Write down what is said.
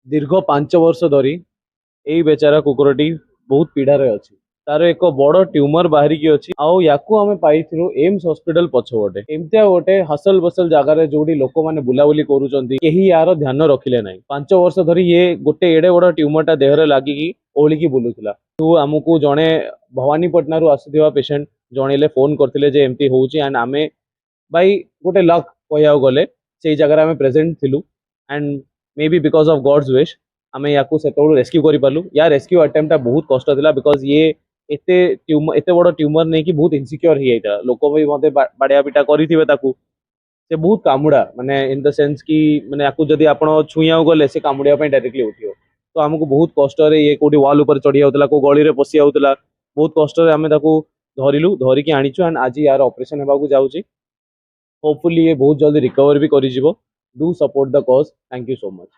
दीर्घ 5 वर्ष धरी यही बेचारा कुकुरटी बहुत पीड़ार अच्छी तार एक बड़ ट्यूमर बाहरी की अच्छी आउ याकू आम पाई एम्स हॉस्पिटल पछपटे एमतिया गोटे हसल बसल जगार जो लोक मैंने बुलाबुली कहीं यार ध्यान रखिले ना 5 वर्ष धरी ये गोटे एडे बड़ ट्यूमरटा देहरे लगिकी ओलिकी बुलूला तू आमको जड़े भवानीपटना आसुवा पेसेंट जनइले फोन करते एमती होची एंड आम भाई गोटे लक कह गले से जगह आम प्रेजेंट थिलु and maybe because of God's wish I'm your rescue कर पार्लु या रेस्क्यू अटेम्प्टा बहुत कष्ट था बिकॉज ये एते ट्यूमर एते बड़ ट्यूमर नहीं कि बहुत इनसिक्योर हो जाता लोक भी मत बाड़िया पिटा करेंगे से बहुत कामुड़ा माने इन द सेंस कि माने आपको जदि आपण छुईया गले से कामुड़िया डायरेक्टली उठियो तो आमको बहुत कष्ट ये कौटी वाल उपर चढ़ी जाऊला को गली में पशि जाऊला बहुत कष्ट आम धरिलु धरिकी आनीचु एंड आज यार ऑपरेशन होगा जाऊँगी होपफुली ये बहुत जल्दी रिकवर भी कर do support the cause thank you so much.